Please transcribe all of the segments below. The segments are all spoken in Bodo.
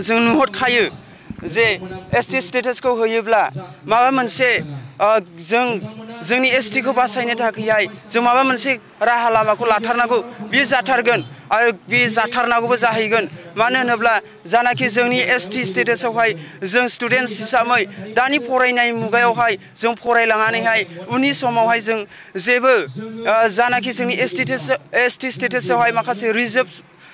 जों नुहुरखायो जे एसटी स्टेटासखौ होयोब्ला माबा मोनसे जोंनि एसटीखौ बासायनो थाखाय जों माबा मोनसे राहा लामाखौ लाथारनांगौ बे जाथारगोन आरो बे जाथारनांगौबो जाहैगोन मानो होनोब्ला जानाखि जोंनि एसटी स्टेटासआवहाय जों स्टुडेन्टस हिसाबै दानि फरायनाय मुगायावहाय जों फरायलांनानैहाय उननि समावहाय जों जेबो जानाखि जोंनि एसटी स्टेटासआवहाय माखासे रिजार्भ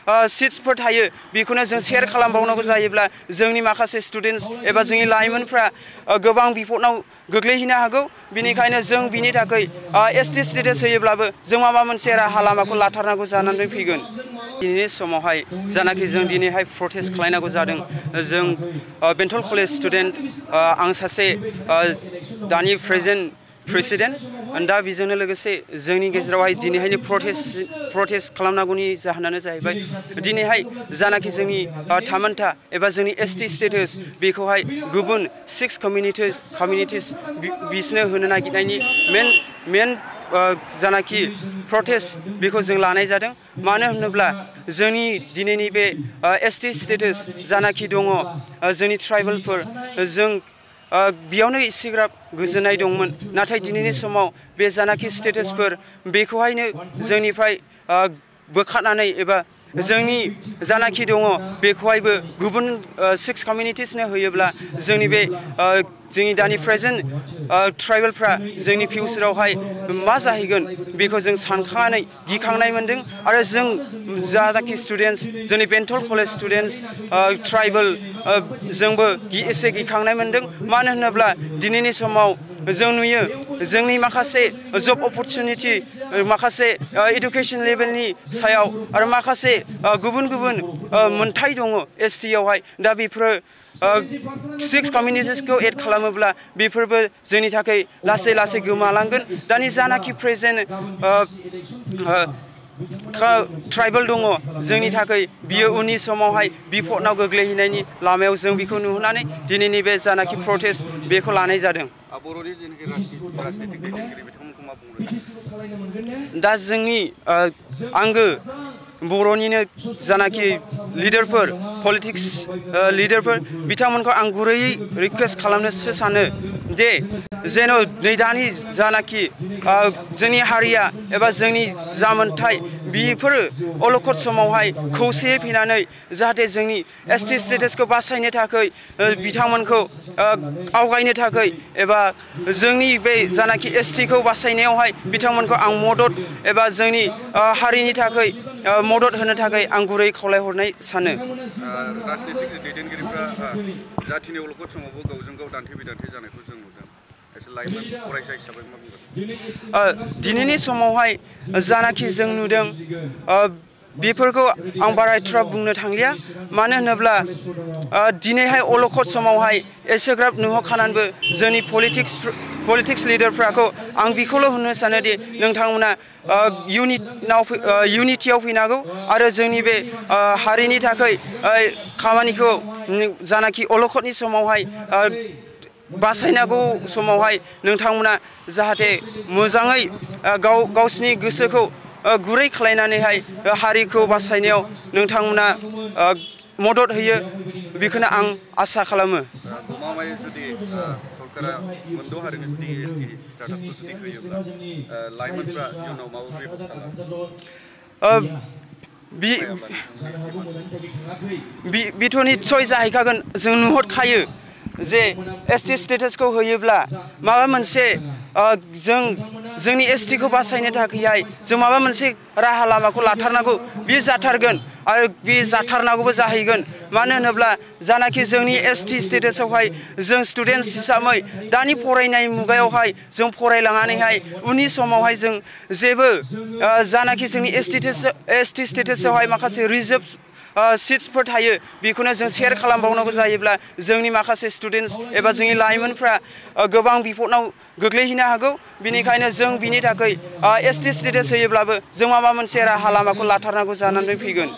सीट्सफोर थायो बेखौनो जों शेयार खालामबावनांगौ जायोब्ला जोंनि माखासे स्टुडेन्टस एबा जोंनि लाइमोनफ्रा गोबां बिपदआव गोग्लैहैनो हागौ बिनिखायनो जों बिनि थाखाय एसटी स्टेटास होयोब्लाबो जों माबा मोनसे राहा लामाखौ लाथारनांगौ जानानै फैगोन दिनैनि समावहाय जानाखि जों दिनैहाय प्रटेस्ट खालामनांगौ जादों जों बेंटल कलेज स्टुडेन्ट आं सासे दानि प्रेसिडेन्ट दा बेजोंनो लोगोसे जोंनि गेजेरावहाय दिनैहायनो प्रटेस्ट खालामनांगौनि जाहोनानो जाहैबाय दिनैहाय जानाखि जोंनि थामोनथा एबा जोंनि एसटी स्टेटास बेखौहाय गुबुन 6 कमिउनिटिस बिसोरनो होनो नागिरनायनि मेन जानाखि प्रटेस्ट बेखौ जों लानाय जादों मानो होनोब्ला जोंनि दिनैनि बे एसटी स्टेटास जानाखि दङ जोंनि ट्राइबेलफोर जों बेयावनो इसेग्राब गोजोननाय दंमोन नाथाय दिनैनि समाव बे जानाखि स्टेटासफोर बेखौहायनो जोंनिफ्राय बोखारनानै एबा जोंनि जानाखि दङ बेखौहायबो गुबुन 6 कमिउनिटिसनो होयोब्ला जोंनि बे जोंनि दानि प्रेजेन्ट ट्राइबेलफ्रा जोंनि फिउचारावहाय मा जाहैगोन बेखौ जों सानखांनानै गिखांनाय मोनदों आरो जों जानाखि स्टुडेन्टस जोंनि बेंटल कलेज स्टुडेन्टस ट्राइबेल जोंबो एसे गिखांनाय मोनदों मानो होनोब्ला दिनैनि समाव जों नुयो जोंनि माखासे जब अपरचुनिटि माखासे एडुकेशन लेभेलनि सायाव आरो माखासे गुबुन मोनथाय दङ एसटीआवहाय दा बेफोरो 6 कमिउनिटिसखौ एड खालामोब्ला बेफोरबो जोंनि थाखाय लासै लासै गोमालांगोन दानि जानाखि प्रेजेन्ट ट्राइबेल दङ जोंनि थाखाय बियो उननि समावहाय बिपदआव गोग्लैहैनायनि लामायाव जों बेखौ नुहुरनानै दिनैनि बे जानाखि प्रटेस्ट बेखौ लानाय जादों दा जोंनि आंगो बर'निनो जानाखि लिडारफोर पलिटिक्स लिडारफोर बिथांमोनखौ आं गुरैयै रिक्वेस्ट खालामनोसो सानो दे जेन' नै दानि जानाखि जोंनि हारिया एबा जोंनि जामोनथाय बेफोरो अलखद समावहाय खौसेयै फैनानै जाहाथे जोंनि एसटी स्टेटासखौ बासायनो थाखाय बिथांमोनखौ आवगायनो थाखाय एबा जोंनि बे जानाखि एसटीखौ बासायनायावहाय बिथांमोनखौ आं मदद एबा जोंनि हारिनि थाखाय मदद होनो थाखाय आं गुरै खावलायहरनाय सानो राजनितिक दैदेनगिरिफ्रा जाथिनि अलखद समावबो गावजों गाव दान्थे-बिदान्थे जानायखौ जों नुदों एसे लाइमोन फरायसा हिसाबै मा बुंगोन दिनैनि समावहाय जानाखि जों नुदों बेफोरखौ आं बारा एथ'ग्राब बुंनो थांलिया मानो होनोब्ला दिनैहाय अलखद समावहाय एसेग्राब नुहरखानानैबो जोंनि पलिटिक्स लिडारफ्राखौ आं बेखौल' होननो सानोदि नोंथांमोना इउनिटियाव फैनांगौ आरो जोंनि बे हारिनि थाखाय खामानिखौ जानाखि अलखदनि समावहाय बासायनांगौ समावहाय नोंथांमोना जाहाथे मोजाङै गावसिनि गोसोखौ गुरै खालायनानैहाय हारिखौ बासायनायाव नोंथांमोना मदद होयो बेखौनो आं आसा खालामो गमामायै जुदि सरकारा मोनद' हारिनि जुदि एसटी स्टेटासखौ जुदि होयोब्ला लाइमोनफ्रा इयुनाव माबोरै बेथ' निस्सय जाहैखागोन जों नुहुरखायो जे एसटी स्टेटासखौ होयोब्ला माबा मोनसे जोंनि एसटीखौ बासायनो थाखाय जों माबा मोनसे राहा लामाखौ लाथारनांगौ बे जाथारगोन आरो बे जाथारनांगौबो जाहैगोन मानो होनोब्ला जानाखि जोंनि एसटी स्टेटासआवहाय जों स्टुडेन्टस हिसाबै दानि फरायनाय मुगायावहाय जों फरायलांनानैहाय उननि समावहाय जों जेबो जानाखि जोंनि एसटी स्टेटासआवहाय माखासे रिजार्भ सीट्सफोर थायो बेखौनो जों शेयार खालामबावनांगौ जायोब्ला जोंनि माखासे स्टुडेन्टस एबा जोंनि लाइमोनफ्रा गोबां बिपदआव गोग्लैहैनो हागौ बिनिखायनो जों बिनि थाखाय एसटी स्टेटास होयोब्लाबो जों माबा मोनसे राहा लामाखौ लाथारनांगौ जानानै फैगोन